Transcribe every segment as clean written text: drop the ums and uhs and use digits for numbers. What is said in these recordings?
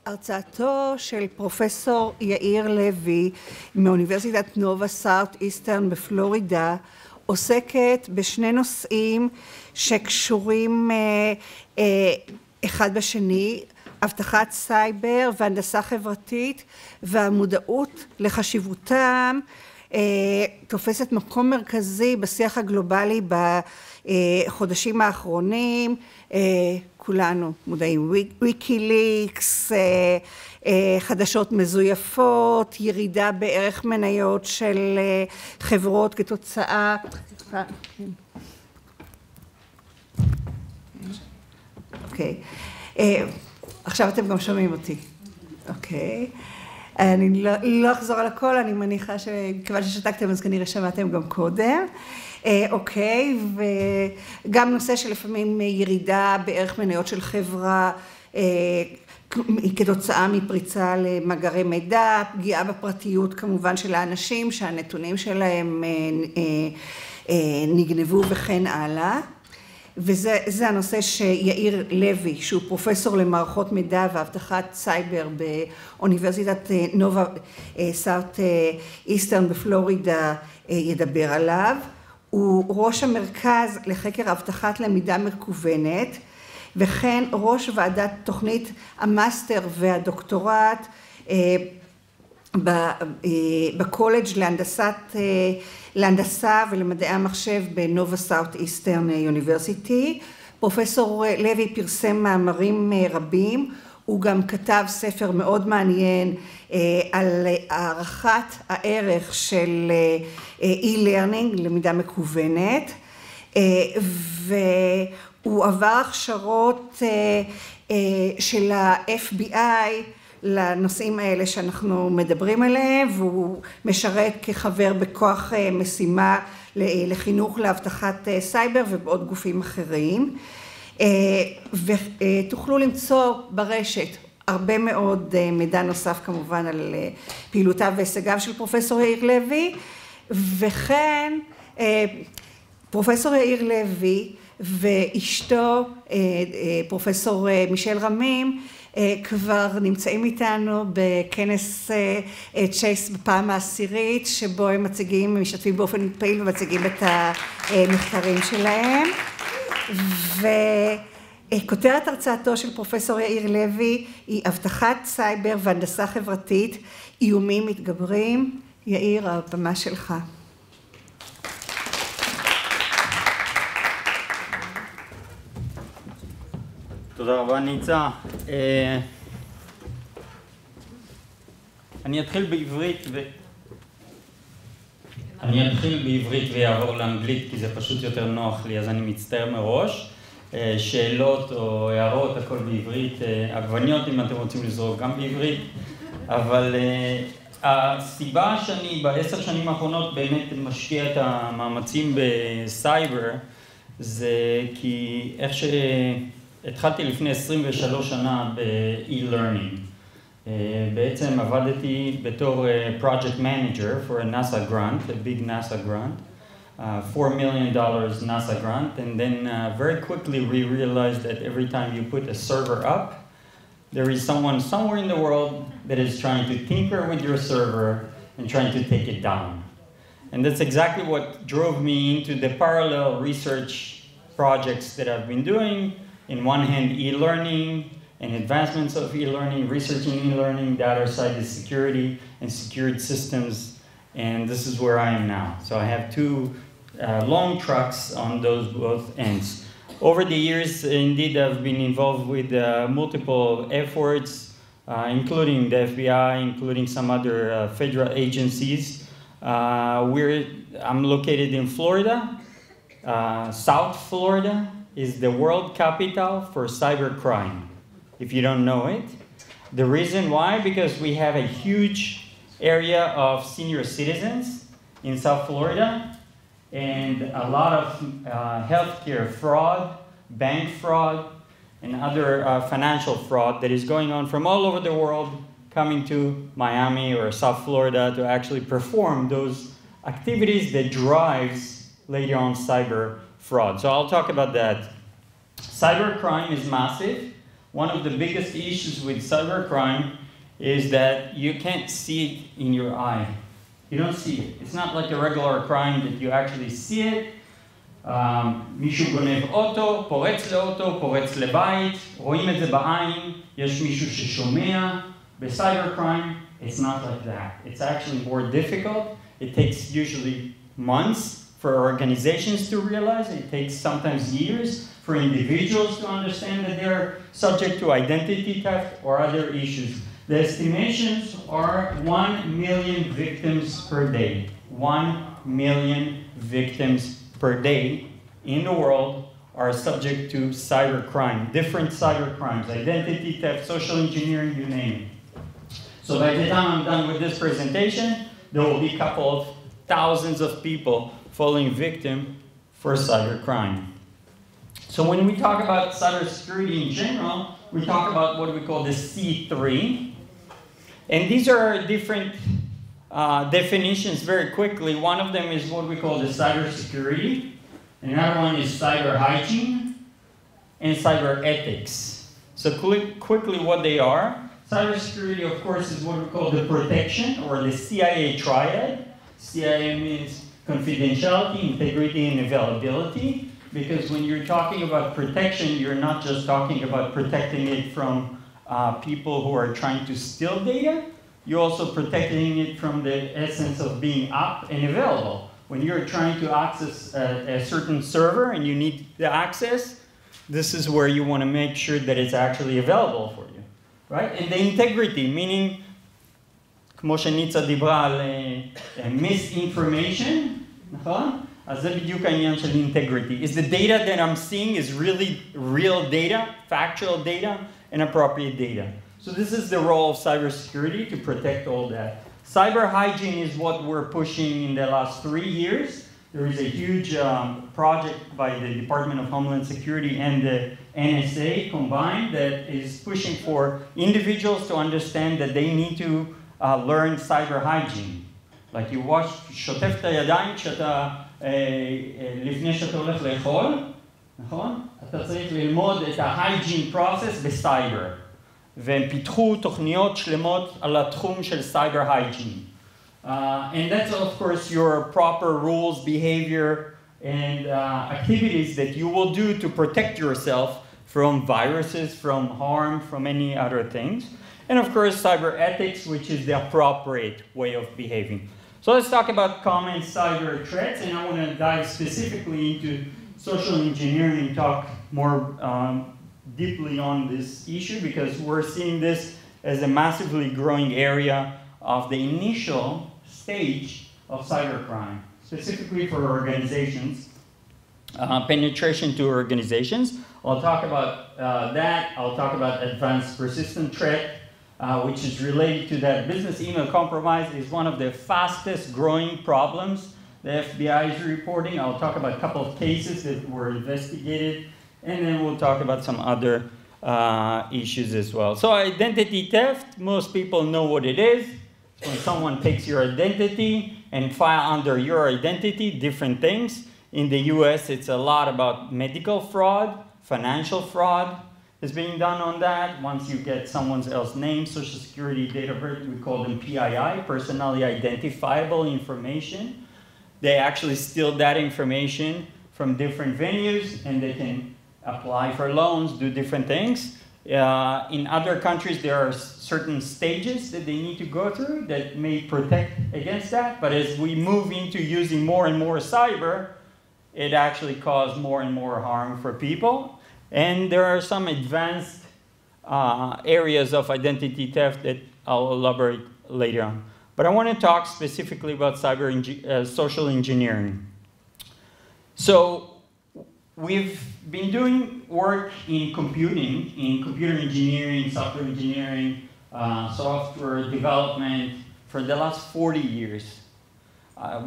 הרצאתו של פרופסור יאיר לוי מאוניברסיטת נובה סאות'יסטרן בפלורידה עוסקת בשני נושאים שקשורים אחד בשני, אבטחת סייבר והנדסה חברתית, והמודעות לחשיבותם תופסת מקום מרכזי בשיח הגלובלי בחודשים האחרונים. כולנו מודעים, ויקיליקס, חדשות מזויפות, ירידה בערך מניות של חברות כתוצאה. אוקיי, עכשיו אתם גם שומעים אותי. אוקיי, אני לא אחזור על הכל, אני מניחה שכיוון ששתקתם אז כנראה שמעתם גם קודם. אוקיי, וגם נושא שלפעמים ירידה בערך מניות של חברה כתוצאה מפריצה למאגרי מידע, פגיעה בפרטיות כמובן של האנשים שהנתונים שלהם נגנבו וכן הלאה. וזה הנושא שיאיר לוי, שהוא פרופסור למערכות מידע ואבטחת סייבר באוניברסיטת נובה סאות'יסטרן בפלורידה ידבר עליו. הוא ראש המרכז לחקר אבטחת למידה מקוונת, וכן ראש ועדת תוכנית המאסטר והדוקטורט בקולג' להנדסה ולמדעי המחשב בנובה סאות'יסטרן יוניברסיטי. פרופסור לוי פרסם מאמרים רבים, הוא גם כתב ספר מאוד מעניין על הערכת הערך של e-learning, למידה מקוונת, והוא עבר הכשרות של ה-FBI לנושאים האלה שאנחנו מדברים עליהם, והוא משרת כחבר בכוח משימה לחינוך לאבטחת סייבר ובעוד גופים אחרים. ותוכלו למצוא ברשת הרבה מאוד מידע נוסף כמובן על פעילותיו והישגיו של פרופסור יאיר לוי, וכן פרופסור יאיר לוי ואשתו פרופסור מישל רמים כבר נמצאים איתנו בכנס צ'ייס בפעם העשירית, שבו הם משתתפים באופן פעיל ומציגים את המחקרים שלהם. וכותרת הרצאתו של פרופסור יאיר לוי היא אבטחת סייבר והנדסה חברתית, איומים מתגברים. יאיר, הבמה שלך. תודה רבה ניצה. אני אתחיל בעברית ויעבור לאנגלית כי זה פשוט יותר נוח לי, אז אני מצטער מראש. שאלות או הערות, הכל בעברית, עגבניות אם אתם רוצים לזרוק גם בעברית, אבל הסיבה שאני ב10 שנים האחרונות באמת משקיע את המאמצים בסייבר, זה כי איך שהתחלתי לפני 23 שנה ב-e-learning. בעצם עבדתי בתור project manager for a NASA grant, a big NASA grant, $4 million NASA grant, and then very quickly we realized that every time you put a server up, there is someone somewhere in the world that is trying to tinker with your server and trying to take it down. And that's exactly what drove me into the parallel research projects that I've been doing. In one hand, e-learning and advancements of e-learning, researching e-learning, data cybersecurity, and secured systems. And this is where I am now. So I have two long tracks on those both ends. Over the years, indeed, I've been involved with multiple efforts, including the FBI, including some other federal agencies. I'm located in Florida. South Florida is the world capital for cybercrime, if you don't know it. The reason why, because we have a huge area of senior citizens in South Florida, and a lot of healthcare fraud, bank fraud, and other financial fraud that is going on from all over the world, coming to Miami or South Florida to actually perform those activities that drives later on cyber fraud. So I'll talk about that. Cybercrime is massive. one of the biggest issues with cybercrime is that you can't see it in your eye. You don't see it. It's not like a regular crime that you actually see it. מישהו גונב אוטו, פורץ לאוטו, פורץ לבית, רואים את זה בעין, יש מישהו ששומע. Cybercrime, it's not like that. It's actually more difficult. It takes usually months for organizations to realize. It takes sometimes years for individuals to understand that they're subject to identity theft or other issues. The estimations are 1 million victims per day. 1 million victims per day in the world are subject to cybercrime, different cybercrimes, identity theft, social engineering, you name it. So by the time I'm done with this presentation, there will be a couple of thousands of people falling victim for cybercrime. So when we talk about cybersecurity in general, we talk about what we call the C3. And these are different definitions very quickly. One of them is what we call the cybersecurity. Another one is cyber hygiene and cyber ethics. So quickly what they are. Cybersecurity, of course, is what we call the protection or the CIA triad. CIA means confidentiality, integrity, and availability. Because when you're talking about protection, you're not just talking about protecting it from people who are trying to steal data. You're also protecting it from the essence of being up and available. When you're trying to access a certain server and you need the access, this is where you want to make sure that it's actually available for you, right? And the integrity, meaning, כמו שניצה דיברה על misinformation, נכון? אז זה בדיוק העניין של integrity. Is the data that I'm seeing is really real data, factual data, and appropriate data? So this is the role of cybersecurity, to protect all that. Cyber hygiene is what we're pushing in the last 3 years. There is a huge project by the Department of Homeland Security and the NSA combined that is pushing for individuals to understand that they need to learn cyber hygiene. Like you wash, שוטף את הידיים כשאתה, לפני שאתה הולך לאכול, נכון? אתה צריך ללמוד את ה-hygiene process בסייבר. והם פיתחו תוכניות שלמות על התחום של cyber hygiene. And that's, of course, your proper rules, behavior, and activities that you will do to protect yourself from viruses, from harm, from any other things. And, of course, cyber ethics, which is the appropriate way of behaving. So let's talk about common cyber threats, and I want to dive specifically into social engineering and talk more deeply on this issue, because we're seeing this as a massively growing area of the initial stage of cybercrime, specifically for organizations, penetration to organizations. I'll talk about that. I'll talk about advanced persistent threat, which is related to that. Business email compromise is one of the fastest growing problems the FBI is reporting. I'll talk about a couple of cases that were investigated, and then we'll talk about some other issues as well. So identity theft, most people know what it is. It's when someone takes your identity and file under your identity different things. In the US, it's a lot about medical fraud, financial fraud is being done on that. Once you get someone else's name, social security, date of birth, we call them PII, personally identifiable information. They actually steal that information from different venues, and they can apply for loans, do different things. In other countries, there are certain stages that they need to go through that may protect against that. But as we move into using more and more cyber, it actually causes more and more harm for people. And there are some advanced areas of identity theft that I'll elaborate later on. But I want to talk specifically about social engineering. So we've been doing work in computing, in computer engineering, software engineering, software development for the last 40 years.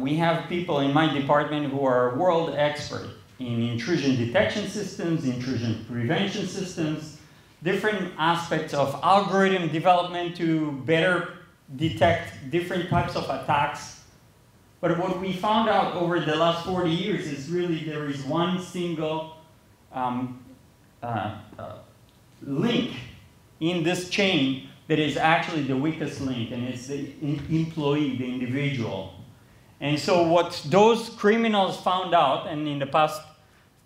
We have people in my department who are world experts in intrusion detection systems, intrusion prevention systems, different aspects of algorithm development to better detect different types of attacks. But what we found out over the last 40 years is really there is one single link in this chain that is actually the weakest link, and it's the employee, the individual. And so what those criminals found out, and in the past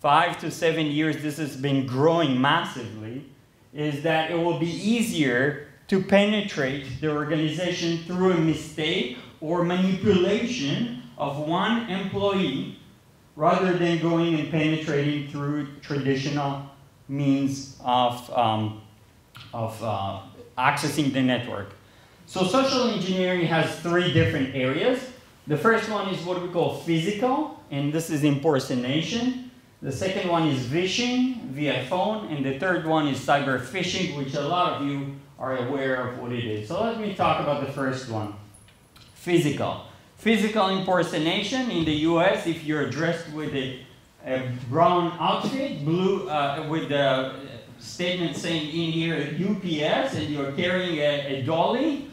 5 to 7 years this has been growing massively, is that it will be easier to penetrate the organization through a mistake or manipulation of one employee rather than going and penetrating through traditional means of accessing the network. So social engineering has 3 different areas. The first one is what we call physical, and this is impersonation. The second one is phishing via phone, and the third one is cyber phishing, which a lot of you are aware of what it is. So let me talk about the first one, physical. Physical impersonation in the US, if you're dressed with a brown outfit, blue, with the statement saying in here UPS, and you're carrying a dolly,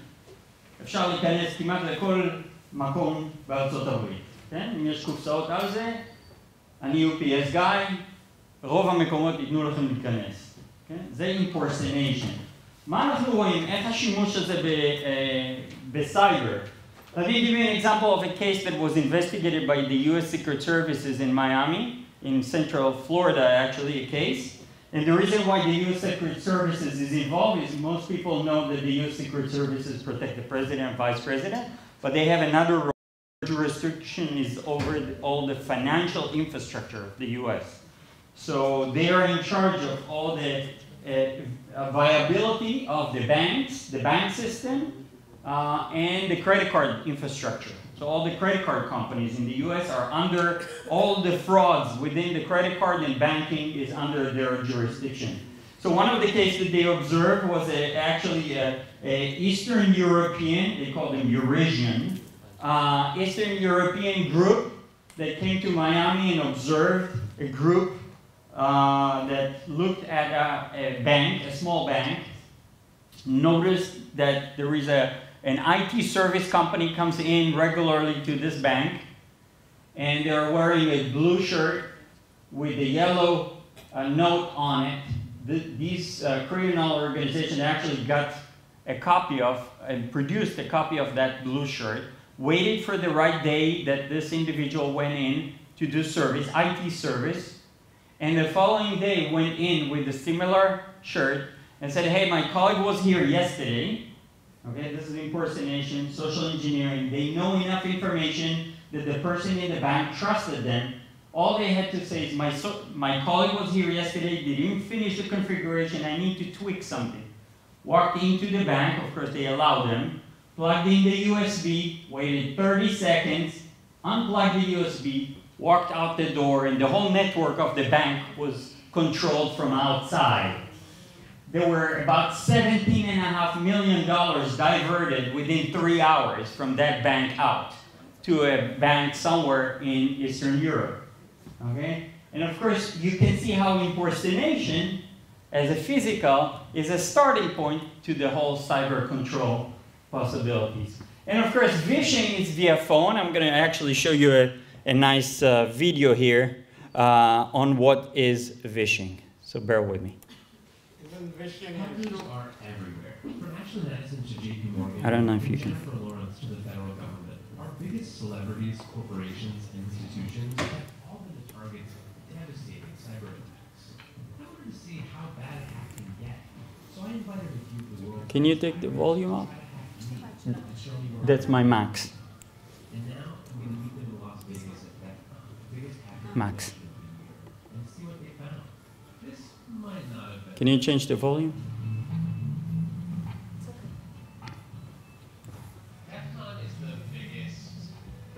אפשר להיכנס כמעט לכל מקום בארצות הברית. כן? אם יש קופסאות על זה, אני UPS guy, רוב המקומות ייתנו לכם להיכנס. כן? זה impersonation. מה אנחנו רואים? איך השימוש הזה בסייבר? Let me give you an example of a case that was investigated by the US Secret Services in Miami, in Central Florida, actually, a case. And the reason why the US Secret Services is involved is most people know that the US Secret Services protect the president and vice president, but they have another role. Jurisdiction is over all the financial infrastructure of the US. So they are in charge of all the viability of the banks, the bank system, and the credit card infrastructure. So all the credit card companies in the US are under, all the frauds within the credit card and banking is under their jurisdiction. So one of the cases that they observed was actually an Eastern European, they call them Eurasian, Eastern European group that came to Miami and observed a group that looked at a bank, a small bank, noticed that there is an IT service company comes in regularly to this bank, and they're wearing a blue shirt with a yellow note on it. These criminal organization actually got a copy of, and produced a copy of that blue shirt, waited for the right day that this individual went in to do service, IT service, and the following day went in with a similar shirt and said, hey, my colleague was here yesterday. Okay, this is impersonation, social engineering. They know enough information that the person in the bank trusted them. All they had to say is, my colleague was here yesterday, they didn't finish the configuration, I need to tweak something. Walked into the bank, of course they allowed them, plugged in the USB, waited 30 seconds, unplugged the USB, walked out the door, and the whole network of the bank was controlled from outside. There were about $17.5 million diverted within 3 hours from that bank out to a bank somewhere in Eastern Europe. Okay? And of course, you can see how impersonation as a physical is a starting point to the whole cyber control possibilities. And of course, phishing is via phone. I'm going to actually show you a nice video here on what is phishing. So bear with me. Hackers are everywhere. From Ashley Madison to JP Morgan, I don't know if you can. Jennifer Lawrence to the federal government. Our biggest celebrities, corporations, and institutions have all been the targets of devastating cyber attacks. I wanted to see how bad a hack can get. So I invited a few of the world. Can you take the volume up? That's my max. And now I'm going to meet them in Las Vegas at that biggest hacker Max. and see what they found. This might not have been. Can you change the volume? DEFCON is the biggest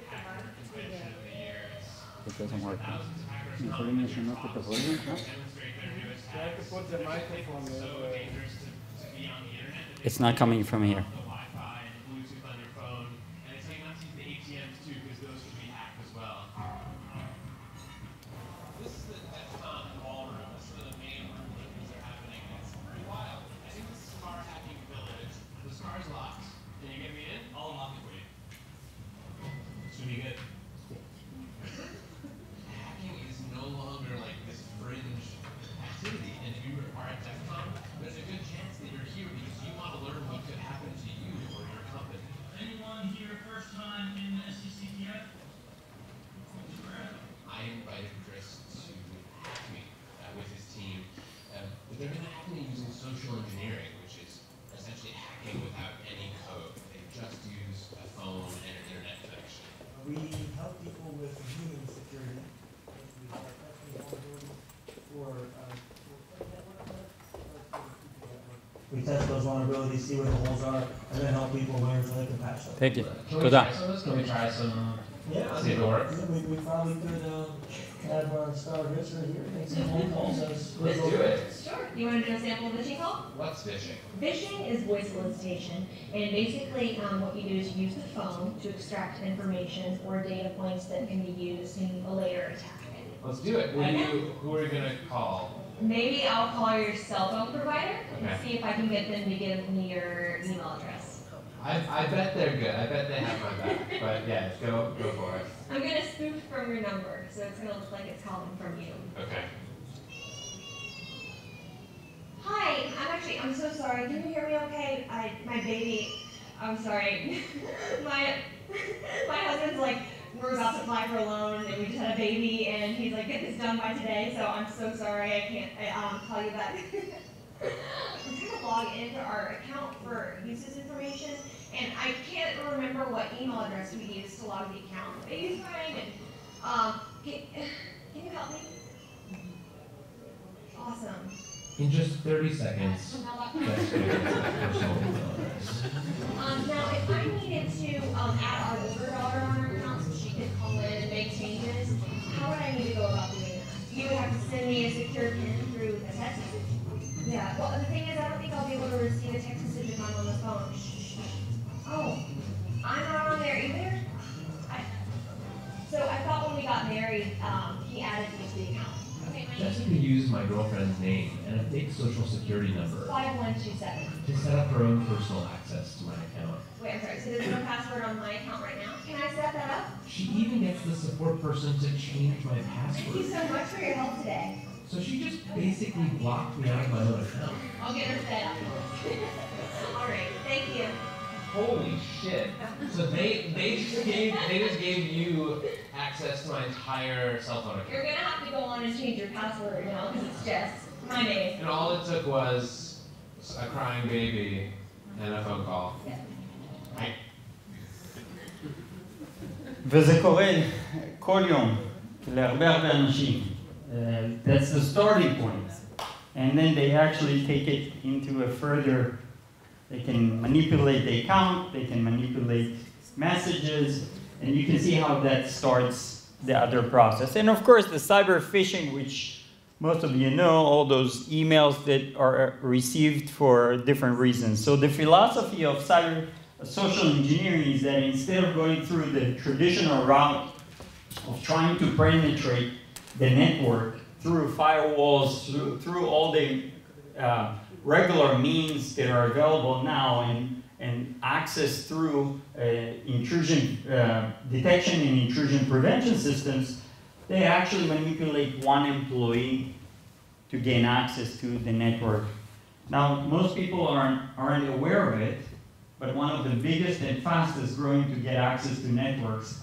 hacker convention of the year. It doesn't work. Thousands of hackers come and demonstrate their newest hacks. So dangerous to be on the internet. It's not coming from here. The Wi-Fi and Bluetooth on your phone, and it's saying not to use the ATMs too, because those can be hacked as well. This is the DEFCON ballroom. This is the main room where things are happening. It's pretty wild. I think this is Scar Hacking Village. The Scar's locked. Can you get me in? I'll unlock it for you. Should be good. Hacking is no longer like this fringe activity, and if you are at DEFCON, We test those vulnerabilities, see where the holes are, and then help people learn so they can patch them. Thank you. Can we try some of this? Can we try some? Yeah, See if it works. we probably could have Star Rich right here, make some phone calls. Let's do it. Sure. You want to do a sample of phishing call? What's phishing? Phishing is voice solicitation, and basically what you do is you use the phone to extract information or data points that can be used in a later attack. Let's do it. Who are you gonna call? Maybe I'll call your cell phone provider and Okay. see if I can get them to give me your email address. I bet they're good. I bet they have my back. But yeah, go for it. I'm gonna spoof from your number, so it's gonna look like it's calling from you. Okay. Hi, I'm so sorry. Can you hear me okay? My baby, I'm sorry. my husband's like, we're about to apply for a loan and we just had a baby and he's like, get this done by today, so I'm so sorry I can't call you back. I'm trying to log into our account for uses information and I can't remember what email address we used to log the account. The baby's fine and can you help me? Awesome. In just 30 seconds. Now, if I needed to add our older daughter on our account so she could call in and make changes, how would I need to go about doing that? You would have to send me a secure PIN through a text message? Yeah, well, the thing is, I don't think I'll be able to receive a text message if I'm on the phone. Oh, I'm not on there either? So I thought when we got married, he added me to the account. Okay, Jessica used my girlfriend's name and a fake social security number 5127. to set up her own personal access to my account. Wait, I'm sorry, so there's no password on my account right now? Can I set that up? She even gets the support person to change my Thank you password. so much for your help today. So she just basically blocked me out of my own account. I'll get her set up. All right, thank you. Holy shit. So they just gave you access to my entire cell phone You're account. gonna have to go on and change your password now because it's Jess, my name. And all it took was a crying baby and a phone call. Hi. וזה קורה כל יום להרבה אנשים. That's the starting point. And then they actually take it into a further, they can manipulate the account, they can manipulate messages, and you can see how that starts the other process. And of course, the cyber phishing, which most of you know, all those emails that are received for different reasons. So the philosophy of cyber social engineering is that instead of going through the traditional route of trying to penetrate the network through firewalls, through all the regular means that are available now and access through intrusion detection and intrusion prevention systems, they actually manipulate one employee to gain access to the network. Now, most people aren't aware of it, but one of the biggest and fastest growing to get access to networks,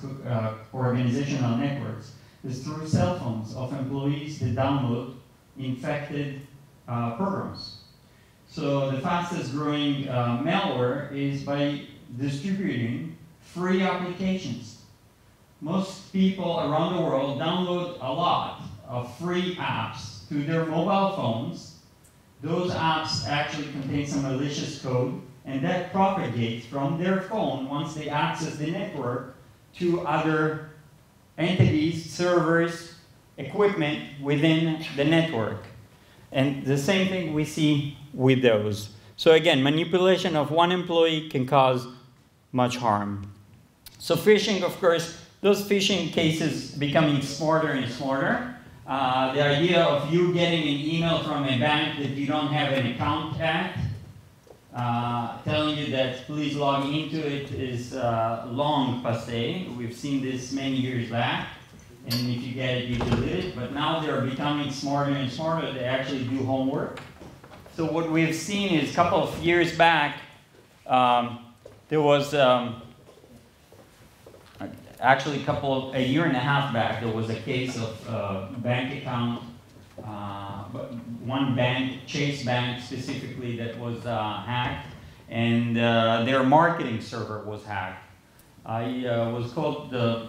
organizational networks, is through cell phones of employees that download infected programs. So the fastest growing malware is by distributing free applications. Most people around the world download a lot of free apps to their mobile phones. Those apps actually contain some malicious code, and that propagates from their phone once they access the network to other entities, servers, equipment within the network. And the same thing we see with those. So again, manipulation of one employee can cause much harm. So phishing, of course, those phishing cases becoming smarter and smarter. The idea of you getting an email from a bank that you don't have an account at, telling you that please log into it is long passé. We've seen this many years back. And if you get it, you delete it. But now they're becoming smarter and smarter. They actually do homework. So what we've seen is a couple of years back, there was actually a year and a half back, there was a case of bank account, one bank, Chase Bank specifically, that was hacked, and their marketing server was hacked. I was called to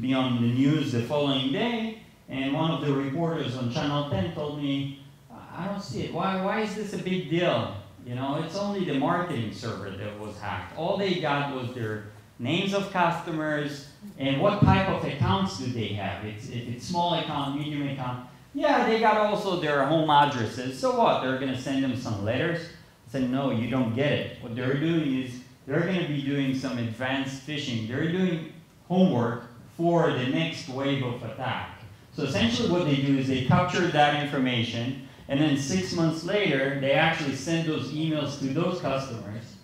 be on the news the following day, and one of the reporters on Channel 10 told me, I don't see it. Why is this a big deal? You know, it's only the marketing server that was hacked. All they got was their names of customers and what type of accounts do they have. If it's small account, medium account. Yeah, they got also their home addresses. So what? They're going to send them some letters? I said, no, you don't get it. What they're doing is they're going to be doing some advanced phishing. They're doing homework for the next wave of attack. So essentially what they do is they capture that information, and then 6 months later, they actually send those emails to those customers.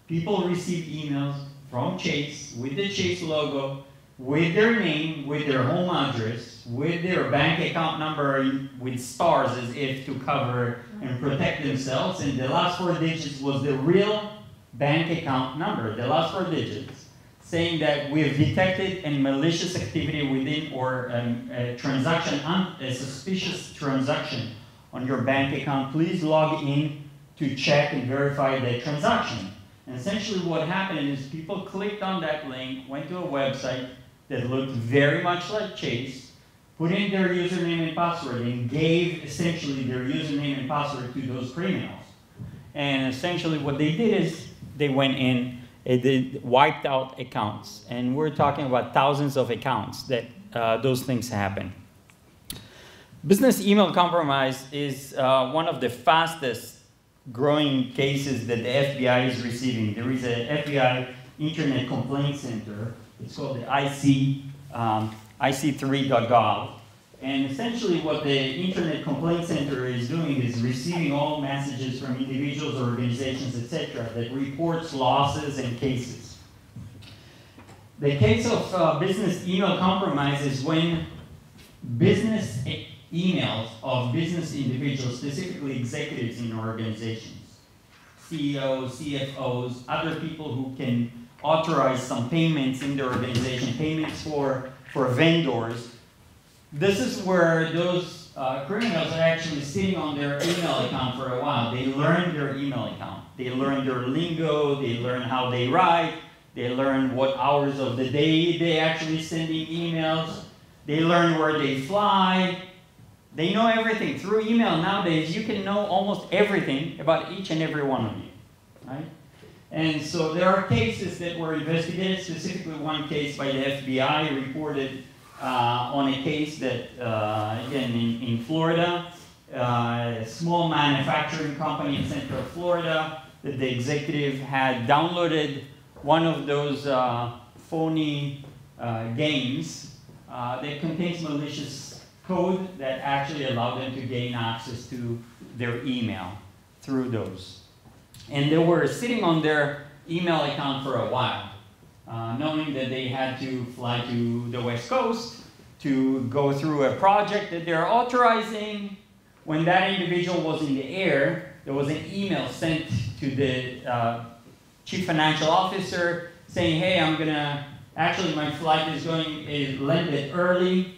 People receive emails from Chase with the Chase logo, with their name, with their home address, with their bank account number with stars as if to cover and protect themselves. And the last 4 digits was the real bank account number, the last 4 digits, saying that we have detected a malicious activity within or a transaction, a suspicious transaction on your bank account. Please log in to check and verify the transaction. And essentially what happened is people clicked on that link, went to a website that looked very much like Chase, put in their username and password, and gave essentially their username and password to those criminals. And essentially what they did is they went in, they wiped out accounts. And we're talking about thousands of accounts that those things happen. Business email compromise is one of the fastest growing cases that the FBI is receiving. There is an FBI Internet Complaint Center. It's called the IC3.gov. And essentially what the Internet Complaint Center is doing is receiving all messages from individuals, organizations, etc. that reports losses and cases. The case of business email compromise is when business emails of business individuals, specifically executives in organizations, CEOs, CFOs, other people who can authorize some payments in their organization, payments for vendors. This is where those criminals are actually sitting on their email account for a while. They learn their email account. They learn their lingo. They learn how they write. They learn what hours of the day they actually sending emails. They learn where they fly. They know everything. Through email nowadays, you can know almost everything about each and every one of you, right? And so there are cases that were investigated, specifically one case by the FBI reported on a case that, again, in Florida, a small manufacturing company in Central Florida, that the executive had downloaded one of those phony games that contains malicious code that actually allowed them to gain access to their email through those. And they were sitting on their email account for a while, knowing that they had to fly to the West Coast to go through a project that they're authorizing. When that individual was in the air, there was an email sent to the chief financial officer saying, hey, actually my flight is landed early.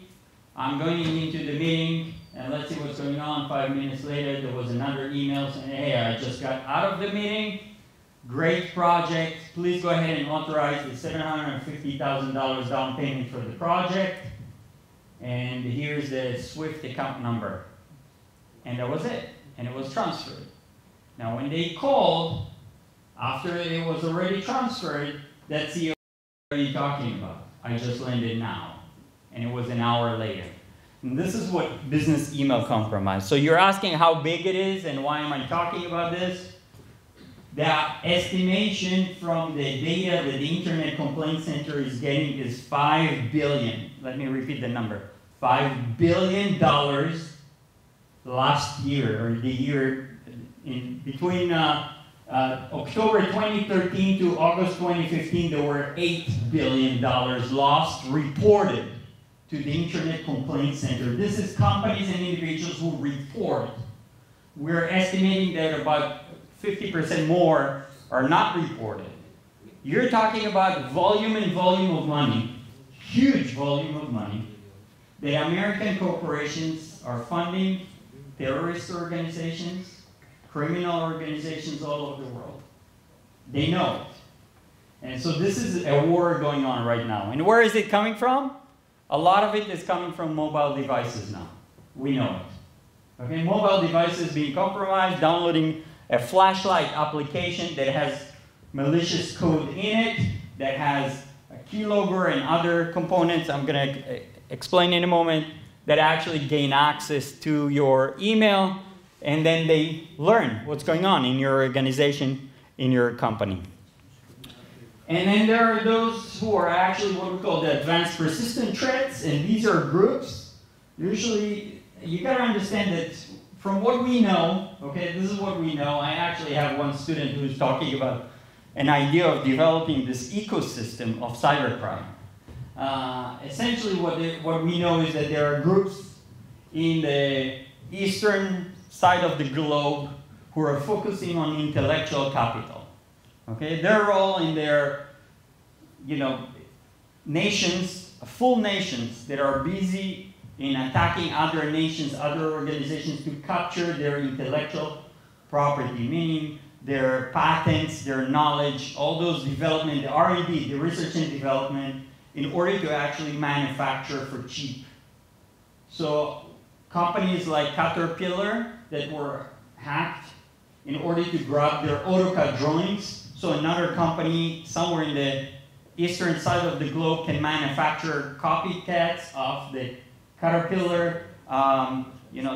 I'm going into the meeting, and let's see what's going on. 5 minutes later, there was another email saying, hey, I just got out of the meeting. Great project. Please go ahead and authorize the $750,000 down payment for the project. And here's the SWIFT account number. And that was it. And it was transferred. Now, when they called, after it was already transferred, that CEO, what are you talking about? I just landed now. And it was an hour later. And this is what business email compromise. So you're asking how big it is and why am I talking about this? The estimation from the data that the Internet Complaint Center is getting is $5 billion. Let me repeat the number. $5 billion last year, or the year in between October 2013 to August 2015, there were $8 billion lost reported to the Internet Complaint Center. This is companies and individuals who report. We're estimating that about 50% more are not reported. You're talking about volume and volume of money, huge volume of money, that American corporations are funding terrorist organizations, criminal organizations all over the world. They know it. And so this is a war going on right now. And where is it coming from? A lot of it is coming from mobile devices now. We know it. Okay, mobile devices being compromised, downloading a flashlight application that has malicious code in it, that has a keylogger and other components I'm going to explain in a moment, that actually gain access to your email, and then they learn what's going on in your organization, in your company. And then there are those who are actually what we call the advanced persistent threats, and these are groups. Usually, you got to understand that from what we know, okay, this is what we know. I actually have one student who's talking about an idea of developing this ecosystem of cybercrime. Essentially, what we know is that there are groups in the eastern side of the globe who are focusing on intellectual capital. Okay, they're all in their, nations, full nations that are busy in attacking other nations, other organizations to capture their intellectual property, meaning their patents, their knowledge, all those development, the R&D, the research and development, in order to actually manufacture for cheap. So companies like Caterpillar that were hacked in order to grab their AutoCAD drawings. So another company somewhere in the eastern side of the globe can manufacture copycats of the Caterpillar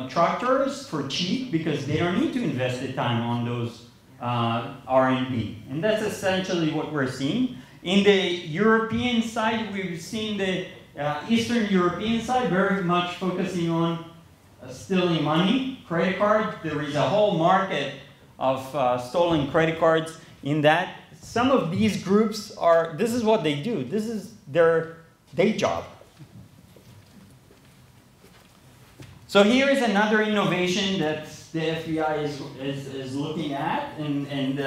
tractors for cheap because they don't need to invest the time on those R&D. And that's essentially what we're seeing. In the European side, we've seen the Eastern European side very much focusing on stealing money, credit cards. There is a whole market of stolen credit cards in that. Some of these groups this is what they do. This is their day job. So here is another innovation that the FBI is looking at, and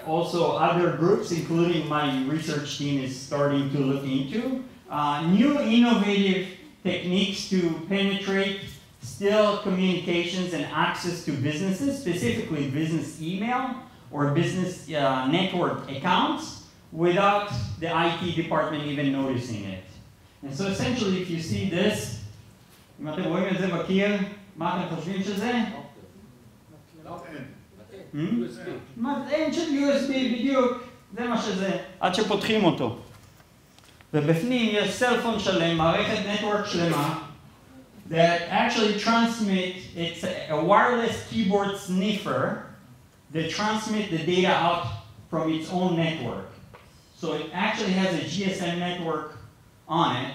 also other groups, including my research team, is starting to look into. New innovative techniques to penetrate still communications and access to businesses, specifically business email or business network accounts, without the IT department even noticing it. And so essentially, if you see this, אם אתם רואים את זה בקיר, מה אתם חושבים שזה? מטען של USB בדיוק, זה מה שזה, עד שפותחים אותו. ובפנים יש סלפון שלם, מערכת נטוורק שלמה, that actually transmit, it's a wireless keyboard sniffer that transmit the data out from its own network. So it actually has a GSM network on it.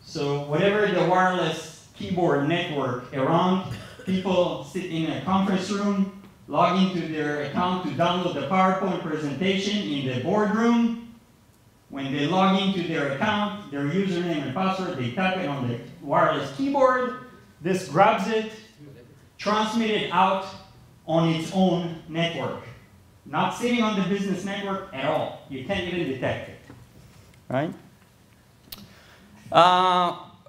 So whatever the wireless keyboard network around, people sit in a conference room, log into their account to download the PowerPoint presentation in the boardroom. When they log into their account, their username and password, they type it on the wireless keyboard. This grabs it, transmits it out on its own network. Not sitting on the business network at all. You can't even detect it, right?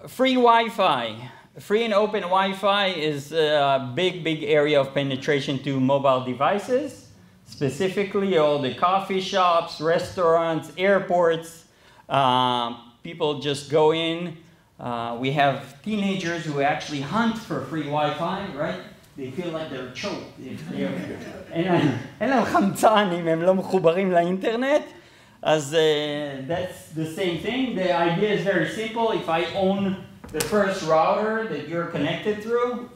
Free Wi-Fi. Free and open Wi-Fi is a big area of penetration to mobile devices. Specifically, all the coffee shops, restaurants, airports, people just go in. We have teenagers who actually hunt for free Wi-Fi, right? They feel like they're choked. אין להם חמצן אם הם לא מחוברים לאינטרנט. אז that's the same thing. The idea is very simple. If I own the first router that you're connected through,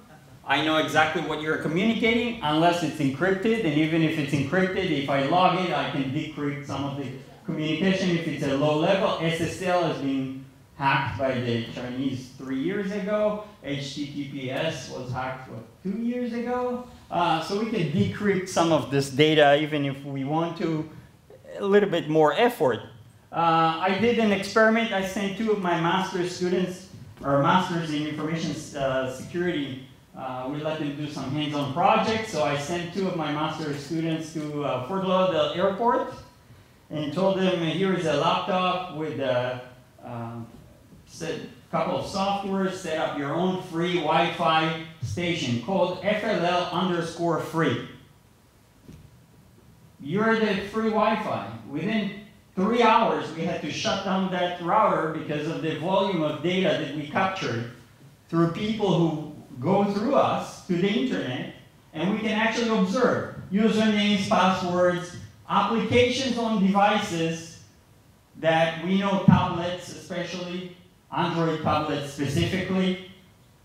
I know exactly what you're communicating, unless it's encrypted. And even if it's encrypted, if I log it, I can decrypt some of the communication. If it's a low level, SSL has been hacked by the Chinese 3 years ago. HTTPS was hacked, 2 years ago? So we can decrypt some of this data, even if we want to, a little bit more effort. I did an experiment. I sent 2 of my master's students, or masters in information security. We let them do some hands-on projects. So I sent 2 of my master's students to Fort Lauderdale Airport and told them, here is a laptop with a couple of softwares, set up your own free Wi-Fi station called FLL_free. You're the free Wi-Fi. Within 3 hours, we had to shut down that router because of the volume of data that we captured through people who go through us to the internet, and we can actually observe usernames, passwords, applications on devices that we know, tablets especially, Android tablets specifically,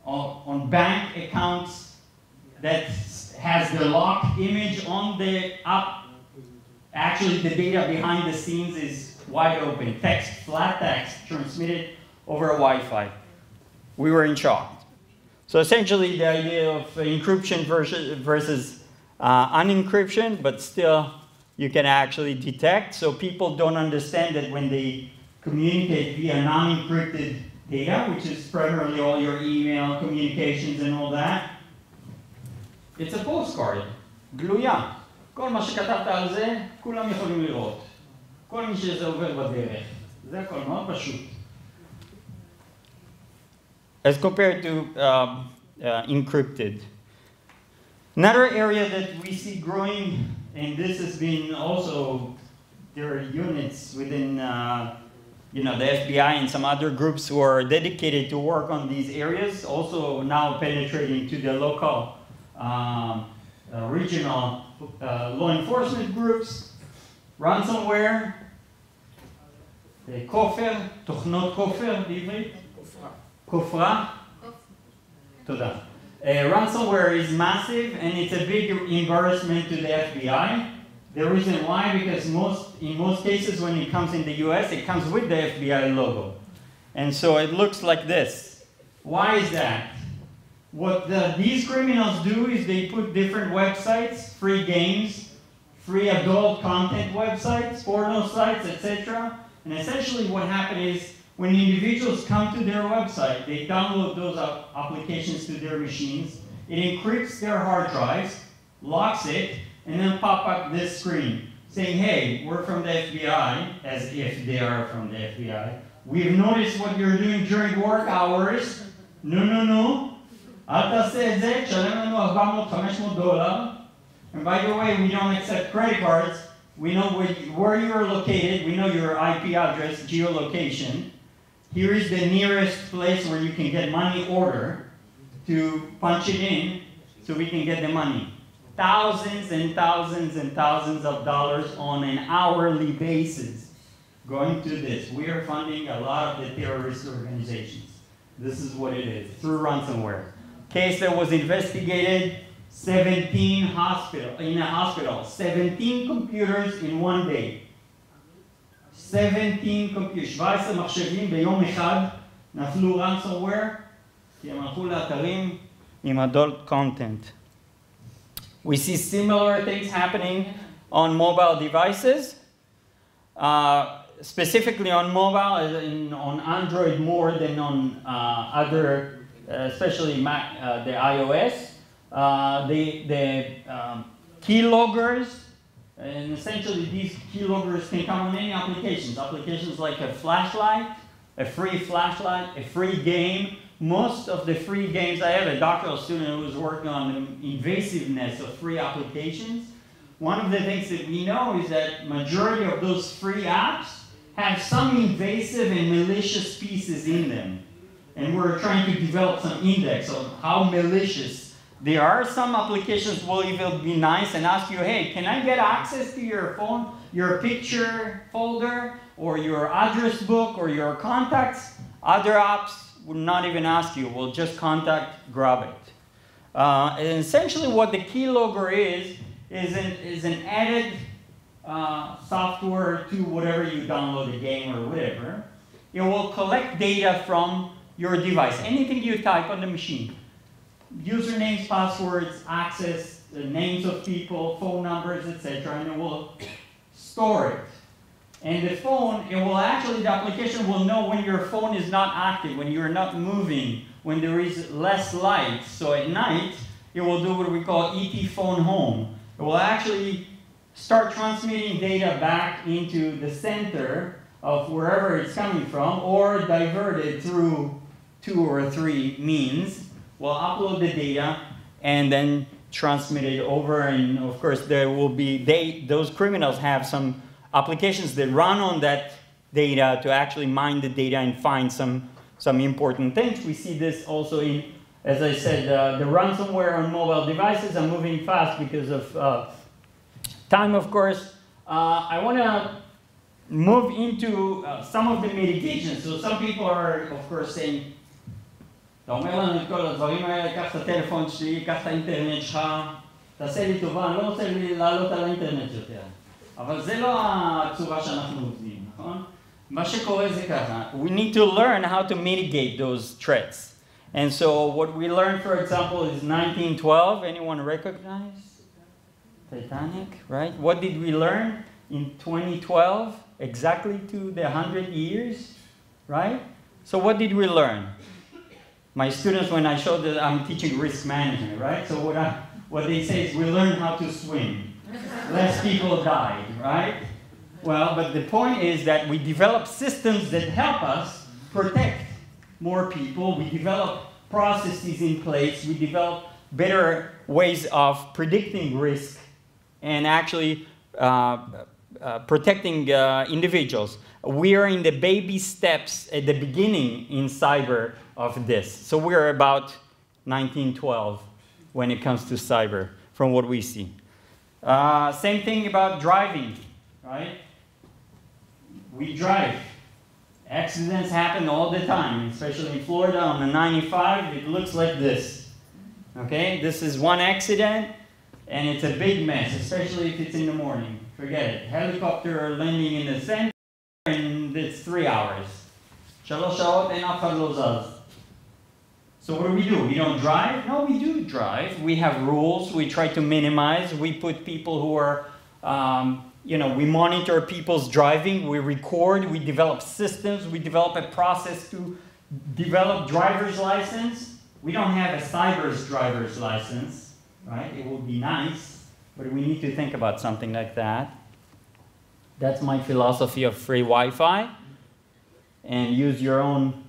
on bank accounts that has the locked image on the app. Actually, the data behind the scenes is wide open. Text, flat text, transmitted over Wi-Fi. We were in shock. So essentially, the idea of encryption versus unencryption, but still you can actually detect. So people don't understand that when they communicate via non-encrypted data, which is primarily all your email, communications and all that, it's a postcard, גלויה. כל מה שכתבת על זה, כולם יכולים לראות. כל מי שזה עובר בדרך. זה הכל מאוד פשוט. As compared to encrypted. Another area that we see growing, and this has been also, there are units within the FBI and some other groups who are dedicated to work on these areas, also now penetrating to the local, regional law enforcement groups, ransomware, כופר, תוכנות כופר בעברית, כופרה, תודה. Ransomware is massive and it's a big embarrassment to the FBI. The reason why, because in most cases when it comes in the US, it comes with the FBI logo. And so it looks like this. Why is that? What these criminals do is they put different websites, free games, free adult content websites, porno sites, etc. And essentially what happens is when individuals come to their website, they download those applications to their machines, it encrypts their hard drives, locks it, and then pop up this screen saying, hey, we're from the FBI, as if they are from the FBI. We've noticed what you're doing during work hours. No. אל תעשה את זה, תשלם לנו $400-500. And by the way, we don't accept credit cards. We know where you're located. We know your IP address, geolocation. Here is the nearest place where you can get money order to punch it in so we can get the money. Thousands and thousands and thousands of dollars on an hourly basis going to this. We are funding a lot of the terrorist organizations. This is what it is, through ransomware. Case that was investigated, 17 in a hospital, 17 computers in one day. 17 computers, 17 מחשבים ביום אחד נפלו ransomware, כי הם הלכו לאתרים עם adult content. We see similar things happening on mobile devices, specifically on mobile, on Android more than on other, especially Mac, the iOS. The keyloggers, and essentially these keyloggers can come on any applications. Applications like a flashlight, a free flashlight, a free game. Most of the free games, I have a doctoral student who was working on the invasiveness of free applications. One of the things that we know is that majority of those free apps have some invasive and malicious pieces in them. And we're trying to develop some index of how malicious they are. Some applications will even be nice and ask you, hey, can I get access to your phone, your picture folder, or your address book, or your contacts? Other apps will not even ask you, will just grab it. And essentially what the keylogger is an added software to whatever you download, a game or whatever. It will collect data from your device, anything you type on the machine. Usernames, passwords, access, the names of people, phone numbers, etc., and it will store it. And the phone, the application will know when your phone is not active, when you're not moving, when there is less light. So at night, it will do what we call ET phone home. It will actually start transmitting data back into the center of wherever it's coming from, or divert it through 2 or 3 means. We'll upload the data and then transmit it over, and of course there will be, those criminals have some applications that run on that data to actually mine the data and find some important things. We see this also as I said, the ransomware on mobile devices are moving fast because of time, of course, I want to move into some of the mitigations. So some people are, of course, saying, אתה אומר לנו את כל הדברים האלה, קח את הטלפון שלי, קח את האינטרנט שלך, תעשה לי טובה, אני לא רוצה לעלות על האינטרנט יותר. אבל זה לא הצורה שאנחנו עובדים, נכון? מה שקורה זה ככה, we need to learn how to mitigate those threats. And so what we learned, for example, is 1912. Anyone recognize? Titanic, right? What did we learn in 2012? Exactly to the 100 years, right? So what did we learn? My students, when I showed that I'm teaching risk management, right? So what they say is we learned how to swim. Less people died, right? Well, but the point is that we develop systems that help us protect more people. We develop processes in place. We develop better ways of predicting risk and actually protecting individuals. We are in the baby steps at the beginning in cyber of this. So we're about 1912 when it comes to cyber, from what we see. Same thing about driving, right? We drive. Accidents happen all the time, especially in Florida on the 95. It looks like this. Okay, this is one accident, and it's a big mess, especially if it's in the morning. Forget it. Helicopter landing in the center, and it's 3 hours. 3 שעות, אין אף אחד לא זז. So what do? We don't drive? No, we do drive. We have rules. We try to minimize. We put people who are, we monitor people's driving. We record. We develop systems. We develop a process to develop driver's license. We don't have a cyber's driver's license, right? It would be nice, but we need to think about something like that. That's my philosophy of free Wi-Fi. And use your own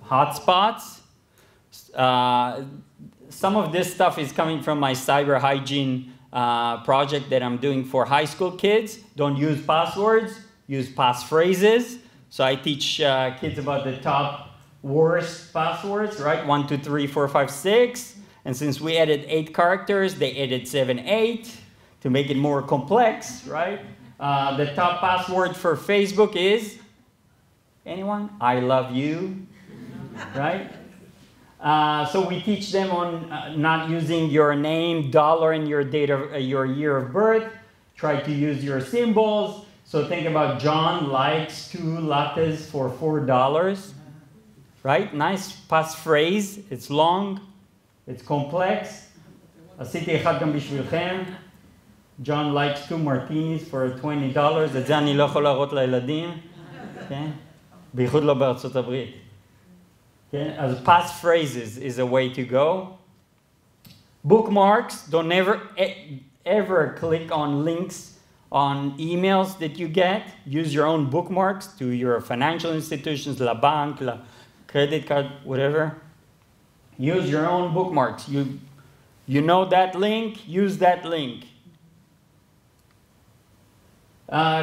hotspots. Some of this stuff is coming from my cyber hygiene project that I'm doing for high school kids. Don't use passwords, use passphrases. So I teach kids about the top worst passwords, right? 1, 2, 3, 4, 5, 6. And since we added 8 characters, they added 7, 8 to make it more complex, right? The top password for Facebook is, anyone? I love you, right? So we teach them on not using your name, dollar, and your year of birth. Try to use your symbols. So think about John likes 2 lattes for $4, right? Nice passphrase. It's long. It's complex. עשיתי אחד גם בשבילכם. John likes 2 martinis for $20. את זה אני לא יכול להראות לילדים. כן? בייחוד לא בארצות הברית. Okay, as passphrases is a way to go. Bookmarks, don't ever click on links on emails that you get. Use your own bookmarks to your financial institutions, la bank, la credit card, whatever. Use your own bookmarks. You know that link, use that link.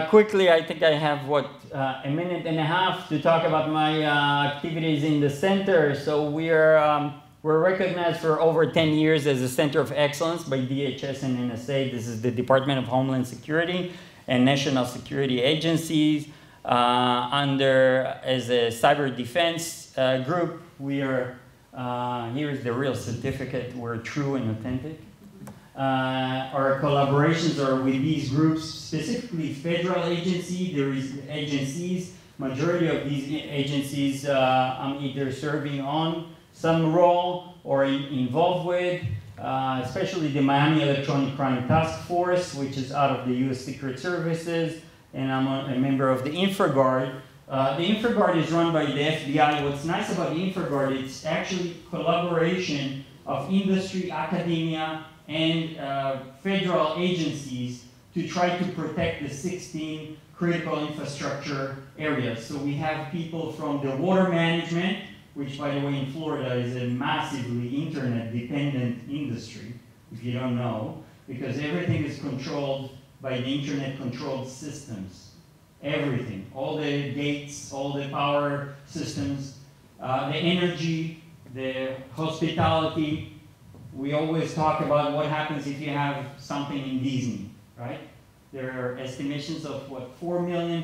Quickly, I think I have, a minute and a half to talk about my activities in the center. So we're recognized for over 10 years as a Center of Excellence by DHS and NSA. This is the Department of Homeland Security and National Security Agencies. As a cyber defense group, we are, here's the real certificate. We're true and authentic. Our collaborations are with these groups, specifically federal agencies. There is agencies. Majority of these agencies I'm either serving on some role or involved with, especially the Miami Electronic Crime Task Force, which is out of the U.S. Secret Services, and I'm a member of the InfraGard. The InfraGard is run by the FBI. What's nice about the InfraGard, it's actually collaboration of industry, academia, and federal agencies to try to protect the 16 critical infrastructure areas. So we have people from the water management, which by the way in Florida is a massively internet-dependent industry, if you don't know, because everything is controlled by the internet-controlled systems. Everything, all the gates, all the power systems, the energy, the hospitality. We always talk about what happens if you have something in Disney, right? There are estimations of what, $4 million,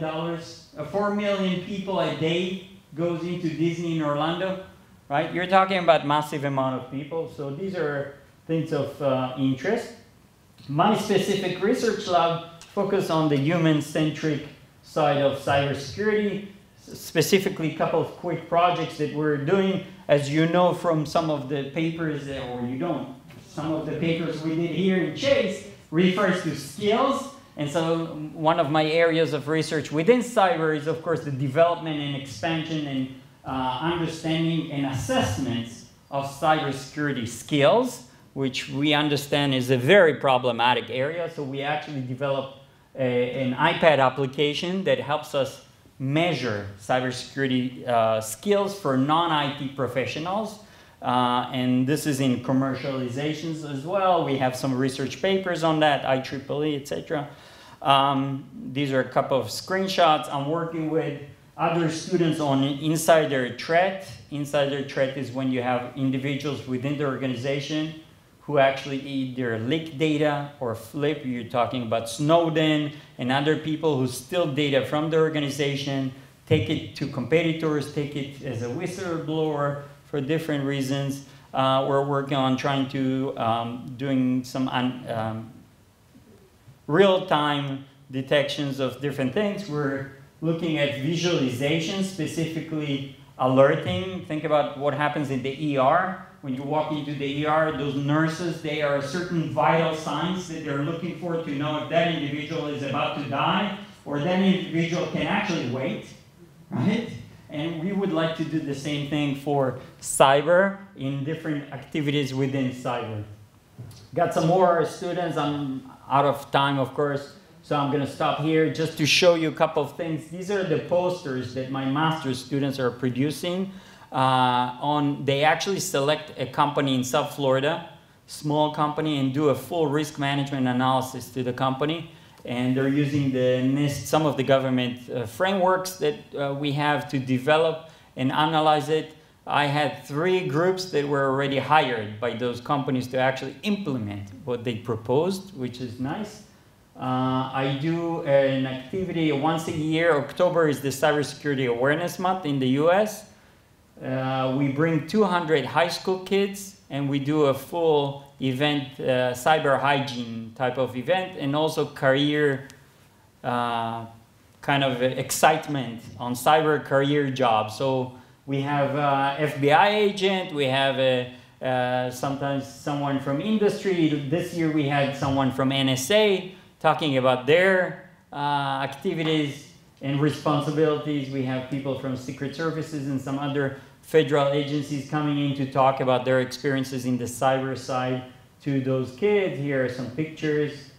4 million people a day goes into Disney in Orlando, right? You're talking about massive amount of people, so these are things of interest. My specific research lab focus on the human-centric side of cybersecurity, specifically a couple of quick projects that we're doing. As you know from some of the papers, or you don't, some of the papers we did here in Chase refers to skills. And so one of my areas of research within cyber is, of course, the development and expansion and understanding and assessments of cybersecurity skills, which we understand is a very problematic area. So we actually developed an iPad application that helps us measure cybersecurity skills for non-IT professionals. And this is in commercializations as well. We have some research papers on that, IEEE, etc. These are a couple of screenshots. I'm working with other students on insider threat. Insider threat is when you have individuals within the organization who actually either leak data or flip. You're talking about Snowden and other people who steal data from the organization, take it to competitors, take it as a whistleblower for different reasons. We're working on trying to doing some real-time detections of different things. We're looking at visualization, specifically alerting. Think about what happens in the ER. When you walk into the ER, those nurses, they are certain vital signs that they're looking for to know if that individual is about to die or that individual can actually wait, right? And we would like to do the same thing for cyber in different activities within cyber. Got some more students. I'm out of time, of course, so I'm going to stop here just to show you a couple of things. These are the posters that my master's students are producing. They actually select a company in South Florida, small company, and do a full risk management analysis to the company. And they're using the NIST, some of the government frameworks that we have to develop and analyze it. I had 3 groups that were already hired by those companies to actually implement what they proposed, which is nice. I do an activity once a year. October is the Cybersecurity Awareness Month in the US. We bring 200 high school kids and we do a full event, cyber hygiene type of event, and also career kind of excitement on cyber career jobs. So we have FBI agent, we have sometimes someone from industry. This year we had someone from NSA talking about their activities and responsibilities. We have people from Secret Services and some other federal agencies coming in to talk about their experiences in the cyber side to those kids. Here are some pictures.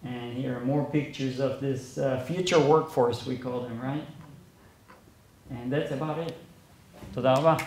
And here are more pictures of this future workforce, we call them, right? And that's about it. Toda raba.